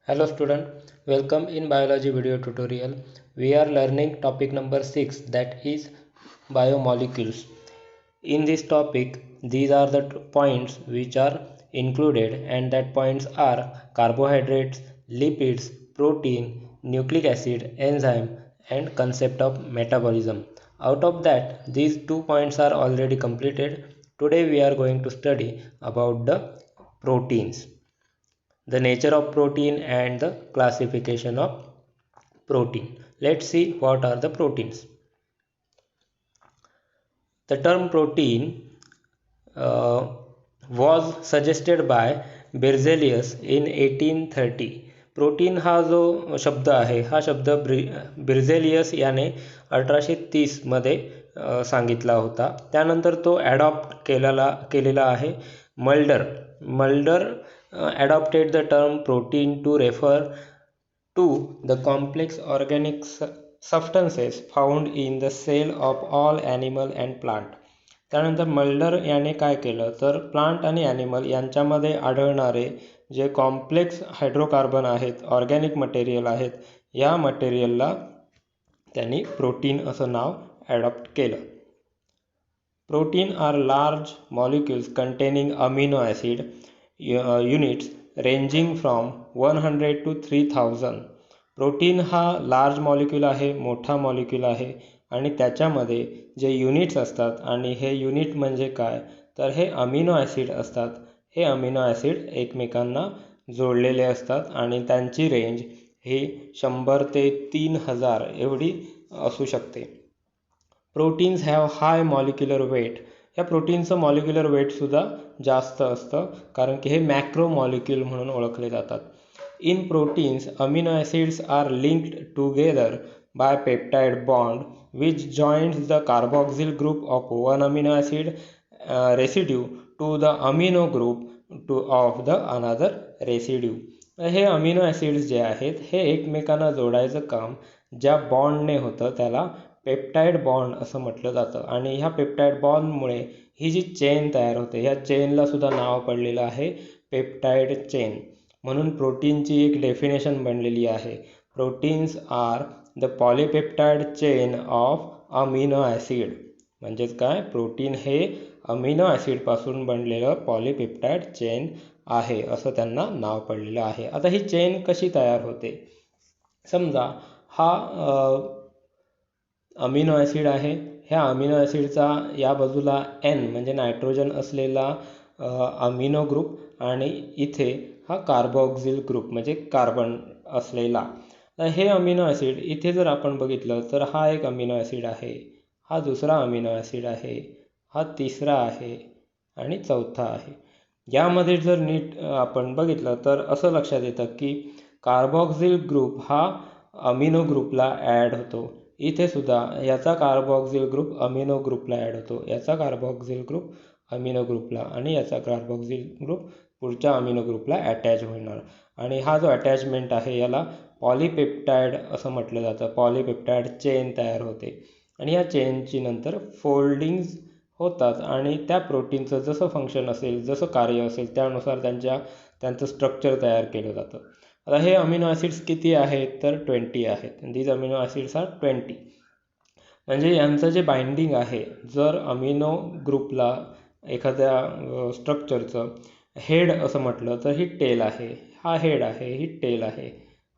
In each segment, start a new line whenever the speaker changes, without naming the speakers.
Hello student, welcome in biology video tutorial. We are learning topic number 6, that is biomolecules. In this topic, these are the points which are included, and that points are carbohydrates, lipids, protein, nucleic acid, enzyme and concept of metabolism. Out of that, these 2 points are already completed. Today we are going to study about the proteins, the nature of protein and the classification of protein. Let's see what are the proteins. The term protein uh, was suggested by Berzelius in 1830. Protein हा जो शब्द आहे हा शब्द बिर्झेलियस याने 1830 मध्ये सांगितला होता. त्यानंतर तो ॲडॉप्ट केलेला आहे Mulder. Mulder adopted the term protein to refer to the complex organic substances found in the cell of all animal and plant. त्यानंतर मल्डर याने काय केलं तर प्लांट आणि ॲनिमल यांच्यामध्ये आढळणारे जे कॉम्प्लेक्स हायड्रोकार्बन आहेत, ऑर्गॅनिक मटेरियल आहेत, या मटेरियलला त्यांनी प्रोटीन असं नाव ॲडॉप्ट केलं. Protein are large molecules containing amino acid units ranging from 100 to 3000. Protein हा लार्ज मॉलिक्यूल आहे, मोठा मॉलिक्यूल आहे, आणि त्याच्यामध्ये जे युनिट्स असतात, आणि हे युनिट म्हणजे काय तर हे अमिनो ॲसिड असतात. हे अमिनो ॲसिड एकमेकांना जोडलेले असतात आणि त्यांची रेंज ही 100 ते 3000 एवढी असू शकते. Proteins have high molecular weight. या प्रोटीनचं मॉलिक्युलर वेटसुद्धा जास्त असतं, कारण की हे मॅक्रो मॉलिक्यूल म्हणून ओळखले जातात. In proteins amino acids are linked together by peptide bond which joins the carboxyl group of one amino acid residue to the amino group of the another residue. हे amino acids जे आहेत हे एकमेकांना जोडायचं काम ज्या बॉन्डने होतं त्याला पेप्टाइड बॉन्ड असं म्हटलं जातं. आणि ह्या पेप्टाइड बॉन्डमुळे ही जी चेन तयार होते, ह्या चेनला सुद्धा नाव पडलेलं आहे पेप्टाइड चेन. म्हणून प्रोटीनची एक डेफिनेशन बनलेली आहे. Proteins are the polypeptide chain of amino acid. म्हणजेच काय, प्रोटीन हे अमिनो ॲसिडपासून बनलेलं पॉलिपेप्टाइड चेन आहे असं त्यांना नाव पडलेलं आहे. आता ही चेन कशी तयार होते? समजा हा अमिनो ॲसिड आहे. ह्या अमिनो ॲसिडचा या बाजूला N म्हणजे नायट्रोजन असलेला अमिनो ग्रुप, आणि इथे हा कार्बोक्सिल ग्रुप म्हणजे कार्बन असलेला. हे अमिनो ॲसिड इथे जर आपण बघितलं तर हा एक अमिनो ॲसिड आहे, हा दुसरा अमिनो ॲसिड आहे, हा तिसरा आहे आणि चौथा आहे. यामध्ये जर नीट आपण बघितलं तर असं लक्षात येतं की कार्बोक्सिल ग्रुप हा अमिनो ग्रुपला ॲड होतो. इथे सुद्धा याचा कार्बोक्सिल ग्रुप अमिनो ग्रुपला ॲड होतो, याचा कार्बोक्सिल ग्रुप अमिनो ग्रुपला, आणि याचा कार्बोक्सिल ग्रुप पुढच्या अमिनो ग्रुपला अटॅच होणार. आणि हा जो अटॅचमेंट आहे याला पॉलिपेप्टाइड असं म्हटलं जातं. पॉलिपेप्टाइड चेन तयार होते आणि या चेनची नंतर फोल्डिंग्ज होतात, आणि त्या प्रोटीनचं जसं फंक्शन असेल, जसं कार्य असेल, त्यानुसार त्यांचं स्ट्रक्चर तयार केलं जातं. आता हे अमिनो ॲसिड्स किती आहेत तर 20 आहेत. These amino acids are 20. म्हणजे यांचं जे बाइंडिंग आहे, जर अमिनो ग्रुपला एखाद्या स्ट्रक्चरचं हेड असं म्हटलं तर ही टेल आहे, हा हेड आहे, ही टेल आहे,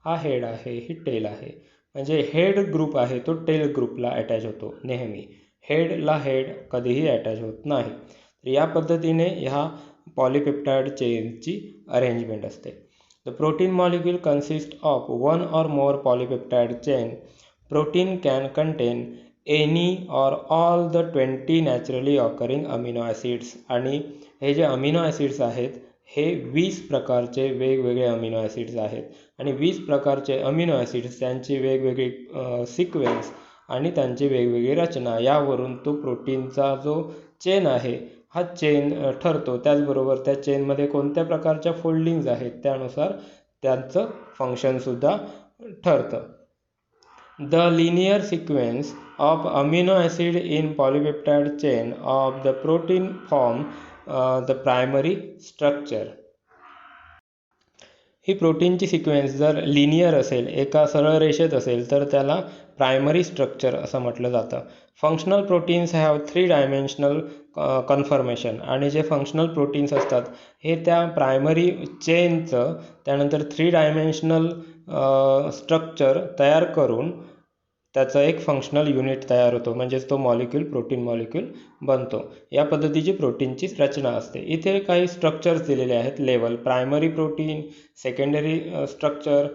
हा हेड आहे, ही टेल आहे. म्हणजे हेड ग्रुप आहे तो टेल ग्रुपला अटॅच होतो नेहमी, हेडला हेड कधीही अटॅच होत नाही. तर या पद्धतीने ह्या पॉलिपेप्टाइड चेनची अरेंजमेंट असते. The protein molecule consist of one or more polypeptide chain. Protein can content any or all the 20 naturally occurring amino acids. आणि हे जे अमिनो ॲसिड्स आहेत हे 20 प्रकारचे वेगवेगळे अमिनो ॲसिड्स आहेत, आणि 20 प्रकारचे अमिनो ॲसिड्स त्यांची वेगवेगळी सिक्वेन्स आणि त्यांची वेगवेगळी रचना यावरून तो प्रोटीनचा जो चेन आहे हा चेन ठरतो. त्याचबरोबर त्या चेनमध्ये कोणत्या प्रकारच्या फोल्डिंग्ज आहेत त्यानुसार त्यांचं फंक्शनसुद्धा ठरतं. The linear sequence of amino acid in polypeptide chain of the protein form the primary structure. ही प्रोटीनची सिक्वेन्स जर लिनियर असेल, एका सरळ रेषेत असेल, तर त्याला प्रायमरी स्ट्रक्चर असं म्हटलं जातं. Functional proteins have 3 dimensional conformation, आणि जे फंक्शनल प्रोटीन्स असतात हे त्या प्रायमरी चेनचं त्यानंतर 3 डायमेन्शनल स्ट्रक्चर तयार करून त्याचं एक फंक्शनल युनिट तयार होतो, म्हणजेच तो मॉलिक्यूल प्रोटीन मॉलिक्यूल बनतो. या पद्धतीची प्रोटीनची रचना असते. इथे काही स्ट्रक्चर्स दिलेले आहेत level: primary protein, secondary structure,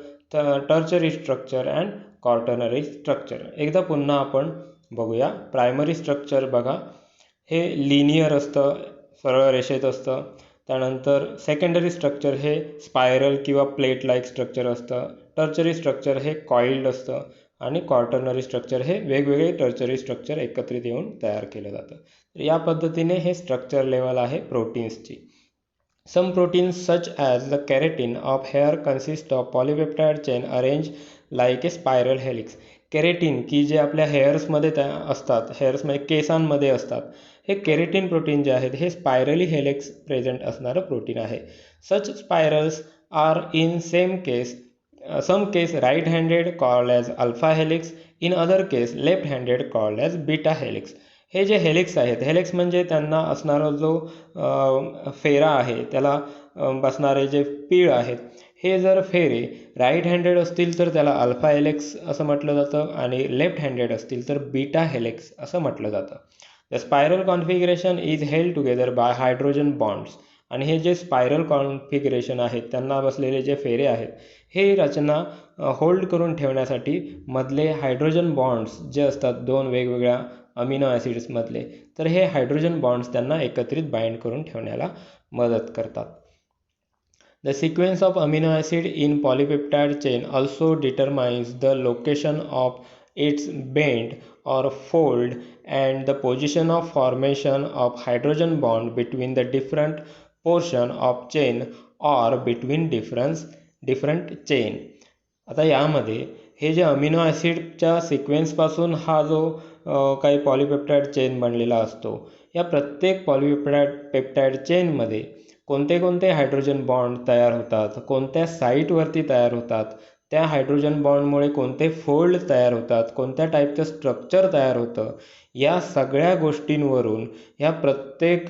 tertiary structure and quaternary structure. एकदा पुन्हा आपण बघूया. प्रायमरी स्ट्रक्चर बघा, हे लिनियर असतं, सरळ रेषेत असतं. त्यानंतर सेकंडरी स्ट्रक्चर हे स्पायरल किंवा प्लेट लाईक स्ट्रक्चर असतं. टर्चरी स्ट्रक्चर हे कॉइल्ड असतं, आणि क्वार्टनरी स्ट्रक्चर हे वेगवेगळे टर्चरी स्ट्रक्चर एकत्रित येऊन तयार केलं जातं. तर या पद्धतीने हे स्ट्रक्चर लेवल आहे प्रोटीन्सची. Some proteins such as the keratin of hair consist of polypeptide chain arrange like a spiral helix. Keratin की जे आपल्या हेअर्समध्ये असतात, हेअर्समध्ये केसांमध्ये असतात, हे केरेटिन प्रोटीन जे आहेत हे स्पायरली हेलिक्स प्रेझेंट असणारं प्रोटीन आहे. Such spirals are in some case right-handed called as alpha helix, in other case left-handed called as beta helix. हे जे हेलिक्स आहेत, हेलिक्स म्हणजे त्यांना असणारा जो फेरा आहे, त्याला बसणारे जे पीळ आहेत, हे जर फेरे राईट हँडेड असतील तर त्याला अल्फा हेलिक्स असं म्हटलं जातं, आणि लेफ्ट हँडेड असतील तर बीटा हेलिक्स असं म्हटलं जातं. The spiral configuration is held together by hydrogen bonds. आणि हे जे स्पायरल कॉन्फिगरेशन आहेत, त्यांना बसलेले जे फेरे आहेत, हे रचना होल्ड करून ठेवण्यासाठी मधले हायड्रोजन बॉन्ड्स जे असतात दोन वेगवेगळ्या अमिनो ॲसिड्समधले, तर हे हायड्रोजन बॉन्ड्स त्यांना एकत्रित बाइंड करून ठेवण्याला मदत करतात. The sequence of amino acid in polypeptide chain also determines the location of its bend or fold and the position of formation of hydrogen bond between the different portion of chain or between different chain. आता यामध्ये हे जे amino ॲसिडच्या सिक्वेन्सपासून हा जो काही polypeptide chain बनलेला असतो, या प्रत्येक पॉलिपेप्टाइड चेनमध्ये कोणते कोणते हायड्रोजन बॉन्ड तयार होतात, कोणत्या साईटवरती तयार होतात, त्या हायड्रोजन बॉन्डमुळे कोणते फोल्ड तयार होतात, कोणत्या टाईपचं स्ट्रक्चर तयार होतं, या सगळ्या गोष्टींवरून ह्या प्रत्येक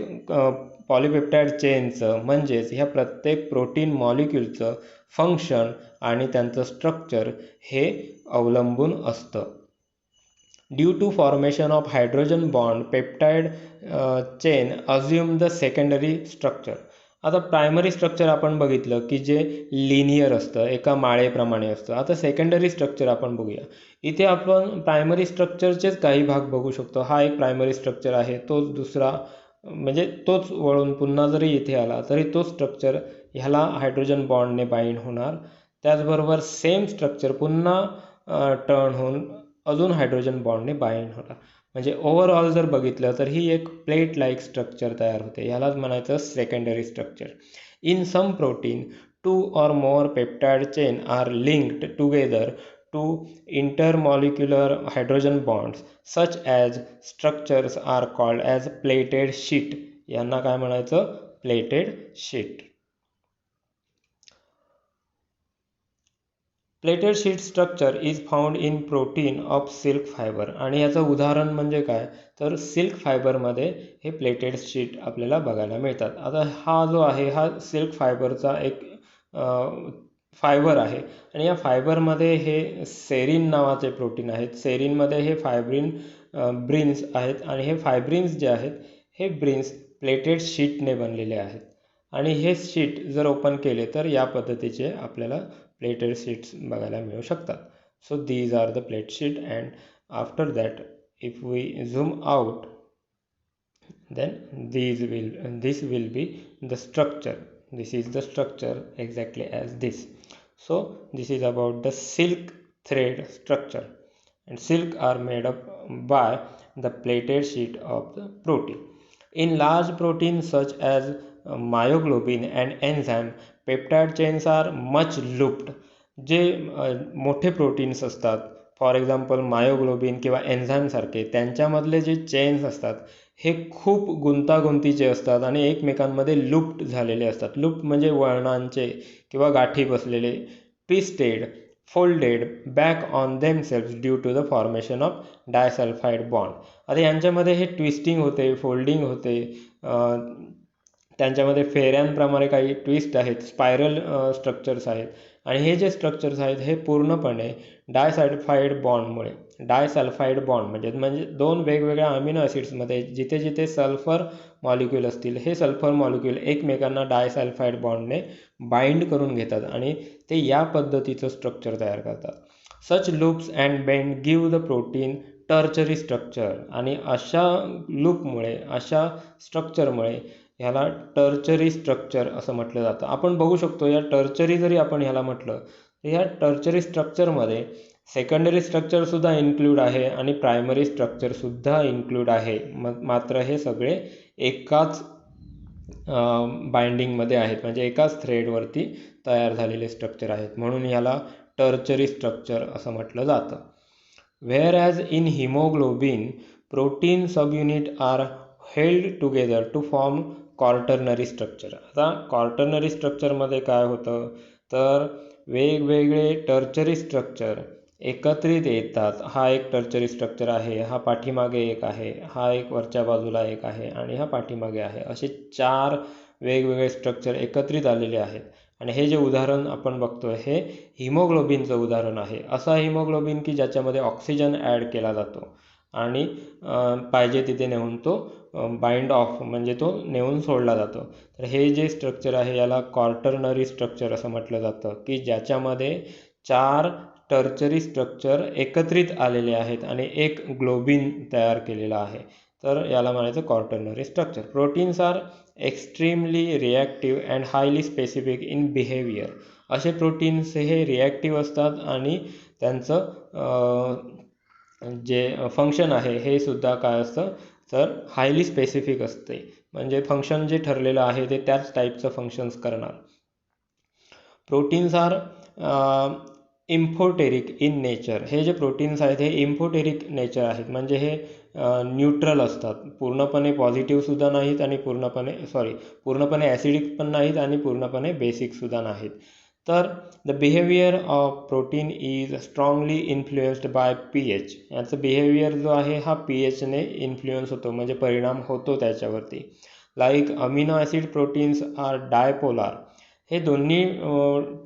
पॉलिपेप्टाइड चेनचं म्हणजेच ह्या प्रत्येक प्रोटीन मॉलिक्यूलचं फंक्शन आणि त्यांचं स्ट्रक्चर हे अवलंबून असतं. Due to formation of hydrogen bond peptide chain assume the secondary structure. आता प्रायमरी स्ट्रक्चर आपण बघितलं की जे लिनियर असतं, एका माळेप्रमाणे असतं. आता सेकंडरी स्ट्रक्चर आपण बघूया. इथे आपण प्रायमरी स्ट्रक्चरचेच काही भाग बघू शकतो. हा एक प्रायमरी स्ट्रक्चर आहे, तोच दुसरा, म्हणजे तोच वळून पुन्हा जरी इथे आला तरी तो स्ट्रक्चर ह्याला हायड्रोजन बॉन्डने बाइंड होणार. त्याचबरोबर सेम स्ट्रक्चर पुन्हा टर्न होऊन अजून हायड्रोजन बॉन्डने बाइंड होणार. म्हणजे ओव्हरऑल जर बघितलं तर ही एक प्लेट लाईक स्ट्रक्चर तयार होते. ह्यालाच म्हणायचं secondary structure. In some protein 2 or more peptide chain are linked together to intermolecular hydrogen bonds. Such as structures are called as plated sheet. यांना काय म्हणायचं? Pleated sheet. Pleated sheet structure is found in protein of silk fibre. आणि याचं उदाहरण म्हणजे काय, तर silk फायबरमध्ये हे प्लेटेड शीट आपल्याला बघायला मिळतात. आता हा जो आहे हा सिल्क फायबरचा एक फायबर आहे, आणि या फायबरमध्ये हे सेरिन नावाचे प्रोटीन आहेत. सेरिनमध्ये हे फायब्रिन ब्रिन्स आहेत, आणि हे फायब्रिन्स जे आहेत हे ब्रिन्स प्लेटेड शीटने बनलेले आहेत. आणि हे शीट जर ओपन केले तर या पद्धतीचे आपल्याला प्लेटेड शीट्स बघायला मिळू शकतात. So these are the plate sheet, and after that if we zoom out then this will be the structure. This is the structure exactly as this. So this is about the silk thread structure, and silk are made up by the plated sheet of the protein. In large proteins such as myoglobin and enzyme, peptide chains are much looped. जे मोठे proteins असतात, for example myoglobin किंवा एन्झाईमसारखे, त्यांच्यामधले जे chains असतात हे खूप गुंतागुंतीचे असतात आणि एकमेकांमध्ये लूप्ड झालेले असतात. लूप्ड म्हणजे वळणांचे किंवा गाठी बसलेले. Twisted, folded back on themselves due to the formation of disulphide bond. आता यांच्यामध्ये हे ट्विस्टिंग होते, फोल्डिंग होते, त्यांच्यामध्ये फेऱ्यांप्रमाणे काही ट्विस्ट आहेत, स्पायरल स्ट्रक्चर्स आहेत आणि हे जे स्ट्रक्चर्स आहेत हे पूर्णपणे डायसल्फाईड बॉन्ड म्हणजे दोन वेगवेगळ्या अमिनो ॲसिड्समध्ये जिथे जिथे सल्फर मॉलिक्यूल असतील हे सल्फर मॉलिक्यूल एकमेकांना डायसल्फाईड बॉन्डने बाइंड करून घेतात आणि ते या पद्धतीचं स्ट्रक्चर तयार करतात. Such loops and bend give the protein tertiary structure. आणि अशा लूपमुळे, अशा स्ट्रक्चरमुळे ह्याला टर्चरी स्ट्रक्चर असं म्हटलं जातं. आपण बघू शकतो या टर्चरी जरी आपण ह्याला म्हटलं तर ह्या टर्चरी स्ट्रक्चरमध्ये सेकंडरी स्ट्रक्चरसुद्धा इन्क्लूड आहे आणि प्रायमरी स्ट्रक्चरसुद्धा इन्क्लूड आहे. मात्र हे सगळे एकाच बाइंडिंगमध्ये आहेत, म्हणजे एकाच थ्रेडवरती तयार झालेले स्ट्रक्चर आहेत, म्हणून ह्याला टर्चरी स्ट्रक्चर असं म्हटलं जातं. Whereas in haemoglobin protein subunit are held together to form quaternary structure. आता क्वार्टर्नरी स्ट्रक्चरमध्ये काय होतं तर वेगवेगळे टर्चरी स्ट्रक्चर एकत्रित येतात. हा एक टर्चरी स्ट्रक्चर आहे, हा पाठीमागे एक आहे, हा एक वरच्या बाजूला एक आहे आणि हा पाठीमागे आहे. असे 4 वेगवेगळे स्ट्रक्चर एकत्रित आलेले आहेत. आणि हे जे उदाहरण आपण बघतोय हे हिमोग्लोबिनचं उदाहरण आहे. असा हिमोग्लोबिन की ज्याच्यामध्ये ऑक्सिजन ॲड केला जातो आणि पाहिजे तिथे नेऊन तो बाइंड ऑफ म्हणजे तो नेऊन सोडला जातो. तर हे जे स्ट्रक्चर आहे याला क्वार्टर्नरी स्ट्रक्चर असं म्हटलं जातं की ज्याच्यामध्ये 4 टर्चरी स्ट्रक्चर एकत्रित आलेले आहेत आणि एक ग्लोबिन तयार केलेला आहे. तर याला म्हणायचं quaternary structure. Proteins are extremely reactive and highly specific in behaviour. असे प्रोटीन्स हे रिॲक्टिव्ह असतात आणि त्यांचं जे फंक्शन आहे हे सुद्धा काय असतं तर हायली स्पेसिफिक असते. म्हणजे फंक्शन जे ठरलेलं आहे ते त्याच टाईपचं फंक्शन्स करणार. Proteins are amphoteric in nature. हे जे प्रोटीन्स आहेत हे इम्फोटेरिक नेचर आहेत, म्हणजे हे न्यूट्रल असतात. पूर्णपणे पॉझिटिव्हसुद्धा नाहीत आणि पूर्णपणे ॲसिडिक पण नाहीत आणि पूर्णपणे बेसिकसुद्धा नाहीत. तर the behaviour of protein is strongly influenced by pH. याचं बिहेवियर जो आहे हा pHने इन्फ्लुएन्स होतो, म्हणजे परिणाम होतो त्याच्यावरती. Like amino acid proteins are dipolar. हे दोन्ही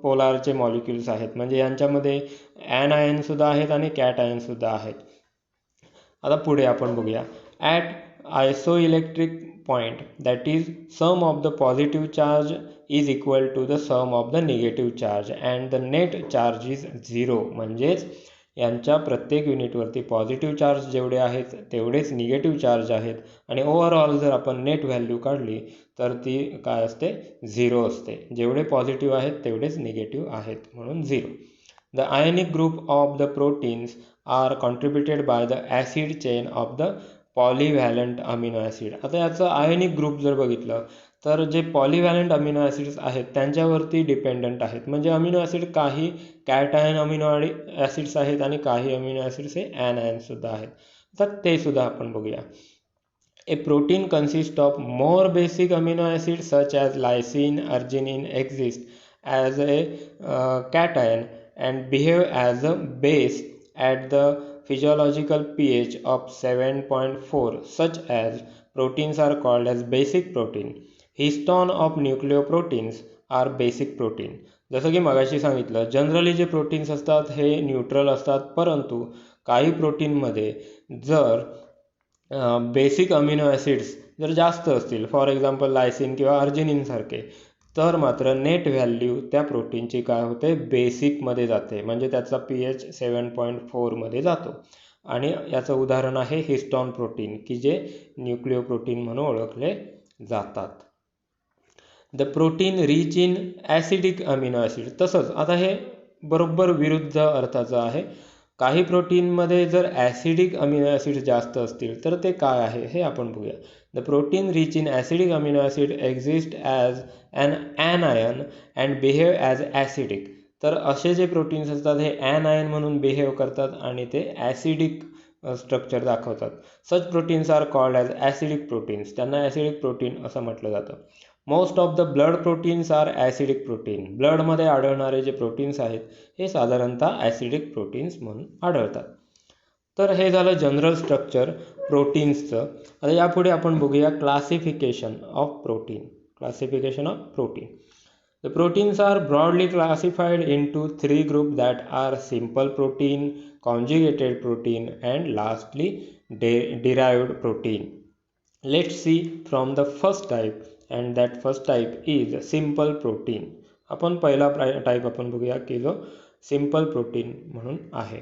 पोलारचे मॉलिक्युल्स आहेत, म्हणजे यांच्यामध्ये ॲनायनसुद्धा आहेत आणि कॅटआयनसुद्धा आहेत. आता पुढे आपण बघूया. At isoelectric point that is sum of the positive charge is equal to the sum of the negative charge and the net charge is 0. म्हणजेच यांच्या प्रत्येक युनिटवरती पॉझिटिव्ह चार्ज जेवढे आहेत तेवढेच निगेटिव्ह चार्ज आहेत आणि ओव्हरऑल जर आपण नेट व्हॅल्यू काढली तर ती काय असते 0 असते. जेवढे पॉझिटिव्ह आहेत तेवढेच निगेटिव्ह आहेत, म्हणून 0. The ionic group of the proteins are contributed by the acid chain of the polyvalent amino acid. आता याचं आयनिक ग्रुप जर बघितलं तर जे पॉलिव्हॅलंट अमिनो ॲसिड्स आहेत त्यांच्यावरती डिपेंडंट आहेत. म्हणजे अमिनो ॲसिड काही कॅटआयन अमिनो ॲसिड्स आहेत आणि काही अमिनो ॲसिड्स हे ॲनायनसुद्धा आहेत. तर ते सुद्धा आपण बघूया. A protein consists of more basic amino acids such as lysine, arginine exist as a cation and behave as a base at the physiological pH of 7.4. Such as proteins are called as basic protein. Histone of nucleoproteins are basic protein. जसं की मगाशी सांगितलं, generally जे proteins असतात हे neutral असतात, परंतु काही प्रोटीनमध्ये जर बेसिक अमिनो ॲसिड्स जर जास्त असतील, फॉर एक्झाम्पल लायसिन किंवा अर्जिनिनसारखे, तर मात्र नेट व्हॅल्यू त्या प्रोटीनची काय होते बेसिकमध्ये जाते, म्हणजे त्याचा pH 7.4 जातो. आणि याचं उदाहरण आहे हिस्टॉन प्रोटीन की जे न्यूक्लिओप्रोटीन म्हणून ओळखले जातात. The protein rich in acidic amino acid. तसंच आता हे बरोबर विरुद्ध अर्थाचं आहे. काही प्रोटीनमध्ये जर ॲसिडिक अमिनो ॲसिड जास्त असतील तर ते काय आहे हे आपण बघूया. The protein rich in acidic amino acid exist as an anion and behave as acidic. तर असे जे प्रोटीन्स असतात हे ॲनायन म्हणून बिहेव करतात आणि ते ॲसिडिक स्ट्रक्चर दाखवतात. Such proteins are called as acidic proteins. त्यांना ॲसिडिक प्रोटीन असं म्हटलं जातं. Most of the blood proteins are acidic protein. ब्लडमध्ये आढळणारे जे प्रोटीन्स आहेत हे साधारणतः ॲसिडिक प्रोटीन्स म्हणून आढळतात. तर हे झालं जनरल स्ट्रक्चर प्रोटीन्सचं. आता यापुढे आपण बघूया classification of protein. Classification of protein. The proteins are broadly classified into three groups that are simple protein, conjugated protein, and lastly derived protein. Let's see from the first type, and that first type is simple protein. आपण पहिला type आपण बघूया की जो simple protein म्हणून आहे.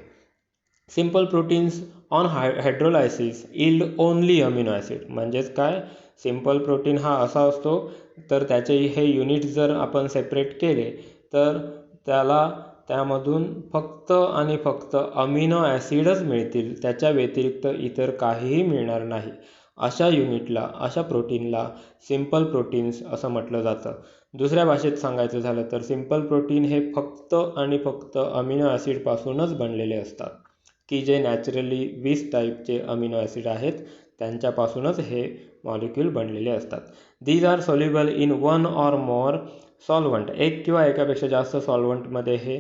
Simple proteins on hydrolysis yield only amino acid. म्हणजेच काय, सिंपल प्रोटीन हा असा असतो तर त्याचे हे युनिट जर आपण सेपरेट केले तर त्यामधून फक्त आणि फक्त अमिनो ॲसिडच मिळतील, त्याच्या व्यतिरिक्त इतर काहीही मिळणार नाही. अशा युनिटला, अशा प्रोटीनला सिंपल प्रोटीन्स असं म्हटलं जातं. दुसऱ्या भाषेत सांगायचं झालं तर सिंपल प्रोटीन हे फक्त आणि फक्त अमिनो ॲसिडपासूनच बनलेले असतात, की जे नॅचरली 20 टाईपचे अमिनो ॲसिड आहेत त्यांच्यापासूनच हे मॉलिक्यूल बनलेले असतात. These are soluble in one or more solvent. एक किंवा एकापेक्षा जास्त सॉल्वंटमध्ये हे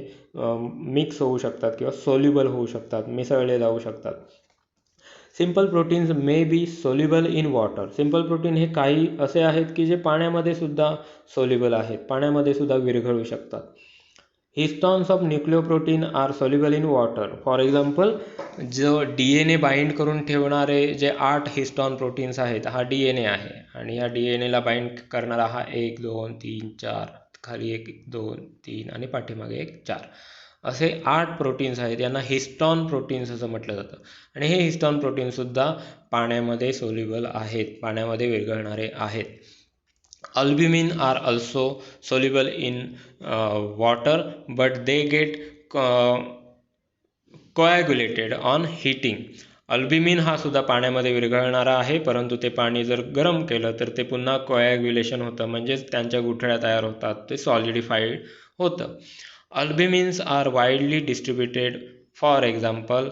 मिक्स होऊ शकतात किंवा सोल्युबल होऊ शकतात, मिसळले जाऊ शकतात. Simple proteins may be soluble in water. Simple protein हे काही असे आहेत की जे पाण्यामध्ये सुद्धा सोल्युबल आहेत, पाण्यामध्ये सुद्धा विरघळू शकतात. Histones of nucleoprotein are soluble in water. For example, जो DNA बाइंड करून ठेवणारे जे 8 हिस्टॉन प्रोटीन्स आहेत, हा DNA आहे आणि या DNAला बाइंड करणारा हा 1 2 3 4, खाली 1 2 3 आणि पाठीमागे 1 4 असे 8 प्रोटीन्स आहेत. यांना हिस्टॉन प्रोटीन्स असं म्हटलं जातं. आणि हे हिस्टॉन प्रोटीन्ससुद्धा पाण्यामध्ये सोल्युबल आहेत, पाण्यामध्ये विरघळणारे आहेत. Albumin are also soluble in water, but they get coagulated on heating. Albumin हा सुद्धा पाण्यामध्ये विरघळणारा आहे, परंतु ते पाणी जर गरम केलं तर ते पुन्हा कोॲग्युलेशन होतं, म्हणजेच त्यांच्या गुठळ्या तयार होतात, ते सॉलिडिफाईड होतं. Albumins are widely distributed. For example,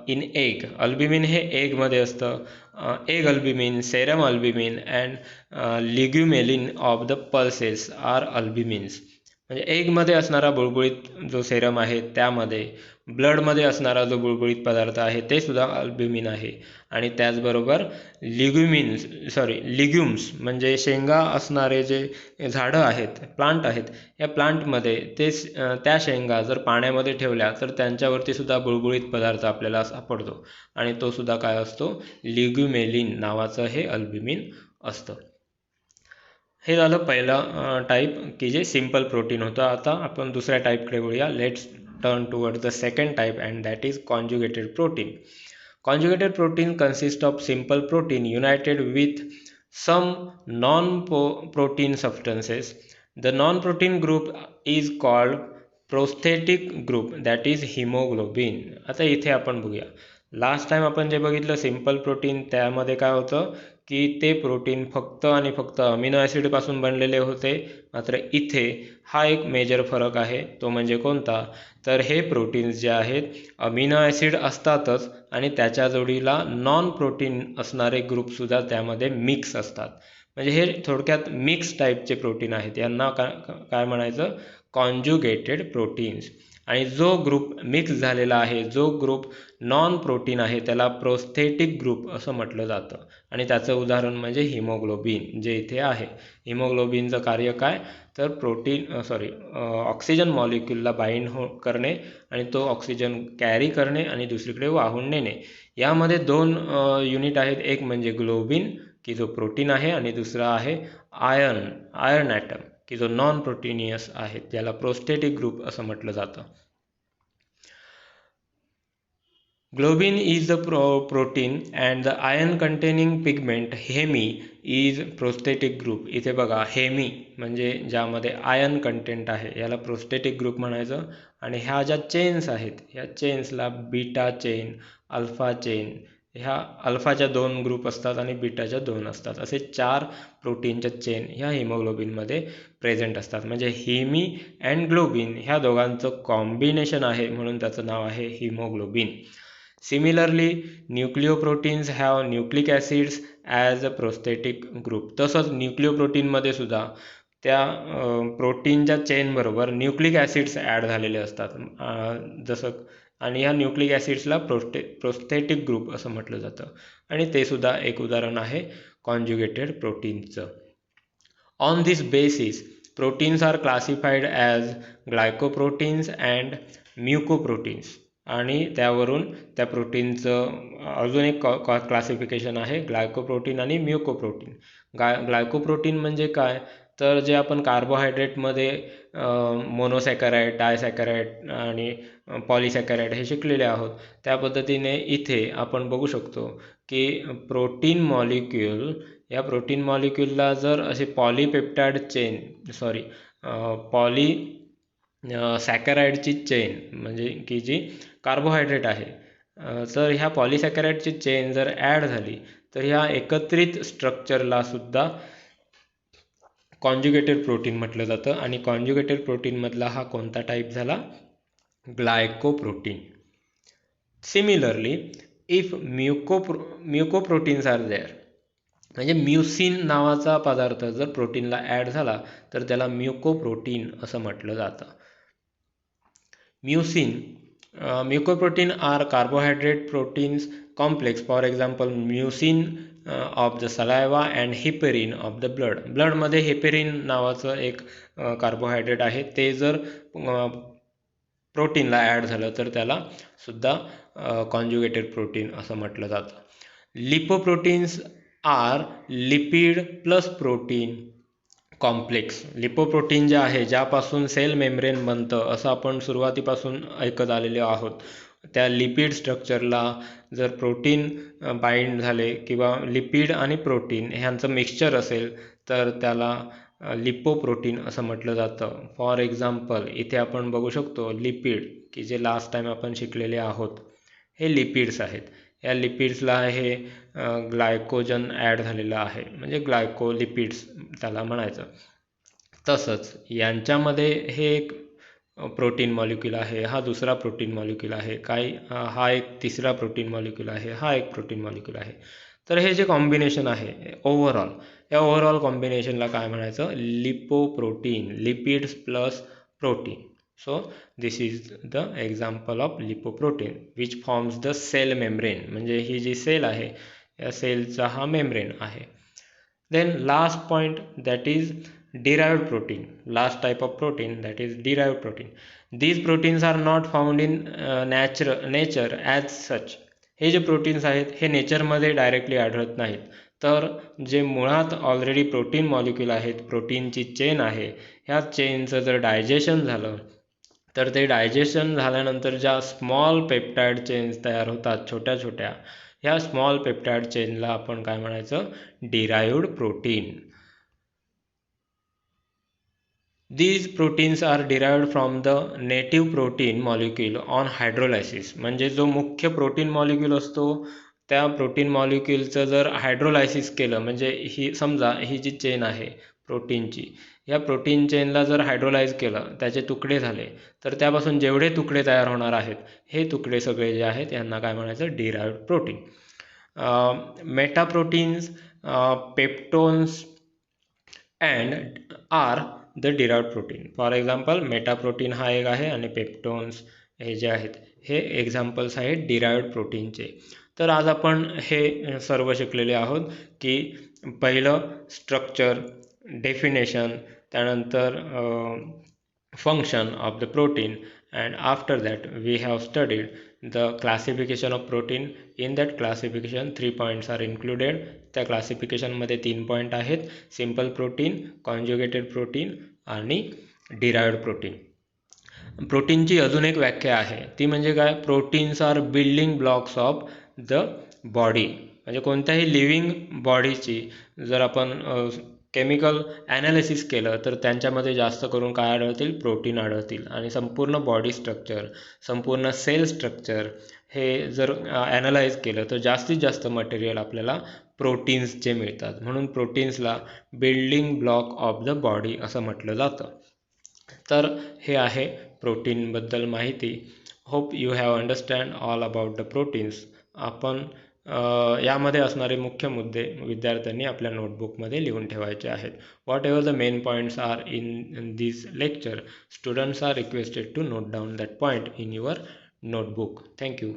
in egg. Albumin हे एगमध्ये असतं. Egg albumin, serum albumin and legumelin of the pulses are albumins. म्हणजे एगमध्ये असणारा बुळबुळीत जो सेरम आहे त्यामध्ये, ब्लडमध्ये असणारा जो बुळबुळीत पदार्थ आहे ते सुद्धा अल्ब्युमिन आहे. आणि त्याचबरोबर लिग्युम्स म्हणजे शेंगा असणारे जे झाडं आहेत, प्लांट आहेत, या प्लांटमध्ये त्या शेंगा जर पाण्यामध्ये ठेवल्या तर त्यांच्यावरती सुद्धा बुळबुळीत पदार्थ आपल्याला सापडतो आणि तो सुद्धा काय असतो, लिग्युमेलिन नावाचं हे अल्ब्युमिन असतं. हे झालं पहिलं टाईप की जे सिंपल प्रोटीन होतं. आता आपण दुसऱ्या टाईपकडे वळूया. Let's turn towards the second type, and that is conjugated protein. Conjugated protein consists of simple protein united with some non-protein substances. The non-protein group is called prosthetic group, that is hemoglobin. आता इथे आपण बघूया. Last time आपण जे बघितलं simple protein, त्यामध्ये काय होतं की ते प्रोटीन फक्त आणि फक्त अमिनो ॲसिडपासून बनलेले होते. मात्र इथे हा एक मेजर फरक आहे. तो म्हणजे कोणता, तर हे प्रोटीन्स जे आहेत अमिनो ॲसिड असतातच आणि त्याच्या जोडीला नॉन प्रोटीन असणारे ग्रुपसुद्धा त्यामध्ये मिक्स असतात. म्हणजे हे थोडक्यात मिक्स टाईपचे प्रोटीन आहेत. यांना काय म्हणायचं, कॉन्जुगेटेड प्रोटीन्स. आणि जो ग्रुप मिक्स झालेला आहे, जो ग्रुप नॉन प्रोटीन आहे, त्याला प्रोस्थेटिक ग्रुप असं म्हटलं जातं. आणि त्याचं उदाहरण म्हणजे हिमोग्लोबिन जे इथे आहे. हिमोग्लोबिनचं कार्य काय, तर ऑक्सिजन मॉलिक्यूलला बाइंड करणे आणि तो ऑक्सिजन कॅरी करणे आणि दुसरीकडे वाहून नेणे. यामध्ये 2 युनिट आहेत. एक म्हणजे ग्लोबिन की जो प्रोटीन आहे आणि दुसरा आहे आयर्न ॲटम की जो नॉन प्रोटीनियस आहे, ज्याला प्रोस्थेटिक ग्रुप असं म्हटलं जातं. Globin is the protein and the iron containing pigment Hemi is prosthetic group. इथे बघा, हेमी म्हणजे ज्यामध्ये आयर्न कंटेंट आहे याला प्रोस्थेटिक ग्रुप म्हणायचं. आणि ह्या ज्या चेन्स आहेत, ह्या चेन्सला बीटा चेन, अल्फा चेन, ह्या अल्फाच्या 2 ग्रुप असतात आणि बीटाच्या 2 असतात. असे 4 प्रोटीनच्या चेन ह्या हिमोग्लोबिनमध्ये प्रेझेंट असतात. म्हणजे हिमी अँड ग्लोबिन ह्या दोघांचं कॉम्बिनेशन आहे, म्हणून त्याचं नाव आहे haemoglobin. Similarly nucleoproteins have nucleic acids as a prosthetic group. तसंच न्यूक्लिओप्रोटीनमध्ये सुद्धा त्या प्रोटीनच्या चेनबरोबर न्यूक्लिक ॲसिड्स ॲड झालेले असतात. जसं आणि ह्या न्यूक्लिक ॲसिड्सला प्रोस्थेटिक ग्रुप असं म्हटलं जातं. आणि ते सुद्धा एक उदाहरण आहे कॉन्जुगेटेड प्रोटीन्सचं. On this basis proteins are classified as glycoproteins and mucoproteins. आणि त्यावरून त्या प्रोटीनचं अजून एक क्लासिफिकेशन आहे ग्लायकोप्रोटीन आणि म्युकोप्रोटीन. ग्लायकोप्रोटीन म्हणजे काय, तर जे आपण कार्बोहायड्रेटमध्ये मोनोसॅकराईड, डायसॅकराईड आणि पॉलिसॅकराईड हे शिकलेले आहोत, त्या पद्धतीने इथे आपण बघू शकतो की प्रोटीन मॉलिक्यूल, या प्रोटीन मॉलिक्यूलला जर असे पॉलीपेप्टाइड चेन पॉली सॅकराईडची चेन म्हणजे की जी कार्बोहायड्रेट आहे, तर ह्या पॉलिसॅकराईडची चेन जर ॲड झाली तर ह्या एकत्रित स्ट्रक्चरला सुद्धा कॉन्जुगेटेड प्रोटीन म्हटलं जातं. आणि कॉन्जुगेटेड प्रोटीनमधला हा कोणता टाईप झाला, glycoprotein. Similarly if म्युकोप्रोटीन्स R there, म्हणजे म्युसिन नावाचा पदार्थ जर प्रोटीनला ॲड झाला तर त्याला म्युकोप्रोटीन असं म्हटलं जातं. Mucoprotein are carbohydrate proteins complex. For example mucin of the saliva and heparin of the blood. ब्लडमध्ये हेपेरिन नावाचं एक कार्बोहायड्रेट आहे, ते जर प्रोटीनला ॲड झालं तर त्याला सुद्धा कॉन्जुगेटेड प्रोटीन असं म्हटलं जातं. Lipoproteins are lipid plus protein complex. Lipoprotein जे आहे ज्यापासून सेल मेम्ब्रेन बनतं असं आपण सुरुवातीपासून ऐकत आलेले आहोत. त्या लिपिड स्ट्रक्चरला जर प्रोटीन बाइंड झाले किंवा लिपिड आणि प्रोटीन ह्यांचं मिक्सचर असेल तर त्याला लिपोप्रोटीन असं म्हटलं जातं. फॉर एक्झाम्पल इथे आपण बघू शकतो लिपिड, की जे लास्ट टाइम आपण शिकलेले आहोत, हे लिपिड्स आहेत. या लिपिड्सला हे ग्लायकोजन ॲड झालेलं आहे, म्हणजे ग्लायकोलिपिड्स त्याला म्हणायचं. तसंच यांच्यामध्ये हे एक प्रोटीन मॉलिक्यूल आहे, हा दुसरा प्रोटीन मॉलिक्यूल आहे, हा एक तिसरा प्रोटीन मॉलिक्यूल आहे, हा एक प्रोटीन मॉलिक्यूल आहे. तर हे जे कॉम्बिनेशन आहे ओव्हरऑल, या ओव्हरऑल कॉम्बिनेशनला काय म्हणायचं, lipoprotein, lipids plus protein. So this is the example of lipoprotein which forms the cell membrane. म्हणजे ही जी सेल आहे या सेलचा हा मेम्ब्रेन आहे. Then last point that is derived protein. Last type of protein, that is derived protein. These proteins are not found in nature as such. हे जे proteins आहेत हे नेचरमध्ये डायरेक्टली आढळत नाहीत. तर जे मुळात ऑलरेडी प्रोटीन मॉलिक्यूल आहेत, प्रोटीनची चेन आहे, ह्या चेनचं जर डायजेशन झालं तर ते डायजेशन झाल्यानंतर ज्या स्मॉल पेप्टाइड चेन्स तयार होतात छोट्या छोट्या, ह्या स्मॉल पेप्टाइड चेनला आपण काय म्हणायचं, derived protein. These proteins are derived from the native protein molecule on hydrolysis. म्हणजे जो मुख्य प्रोटीन मॉलिक्यूल असतो त्या प्रोटीन मॉलिक्यूलचं जर हायड्रोलायसिस केलं, म्हणजे ही समजा ही जी चेन आहे प्रोटीनची, या प्रोटीन चेनला जर हायड्रोलाइज केलं, त्याचे तुकडे झाले, तर त्यापासून जेवढे तुकडे तयार होणार आहेत हे तुकडे सगळे जे आहेत यांना काय म्हणायचं, derived protein. Metaproteins, peptones and are the derived protein. For example metaprotein हा एक आहे आणि पेप्टोन्स हे जे आहेत हे एक्झाम्पल्स आहेत डिराइव्ड प्रोटीनचे. तर आज आपण हे सर्व शिकलेले आहोत की पहिलं स्ट्रक्चर, डेफिनेशन, त्यानंतर function of the protein, and after that we have studied the classification of protein. In that classification 3 points are included. त्या क्लासिफिकेशनमध्ये 3 पॉईंट आहेत, सिम्पल प्रोटीन, कॉन्जुगेटेड प्रोटीन आणि डिराइव्ड प्रोटीन. प्रोटीनची अजून एक व्याख्या आहे, ती म्हणजे काय, proteins are building blocks of the body. म्हणजे कोणत्याही लिव्हिंग बॉडीची जर आपण केमिकल ॲनालिसिस केलं तर त्यांच्यामध्ये जास्त करून काय आढळतील, प्रोटीन आढळतील. आणि संपूर्ण बॉडी स्ट्रक्चर, संपूर्ण सेल स्ट्रक्चर हे जर ॲनालाइज केलं तर जास्तीत जास्त मटेरियल आपल्याला प्रोटीन्सचे मिळतात. म्हणून प्रोटीन्सला building block of the body असं म्हटलं जातं. तर हे आहे प्रोटीनबद्दल माहिती. Hope you have understand all about the proteins. आपण यामध्ये असणारे मुख्य मुद्दे विद्यार्थ्यांनी आपल्या नोटबुकमध्ये लिहून ठेवायचे आहेत. Whatever the main points are in this lecture, students are requested to note down that point in your notebook. Thank you.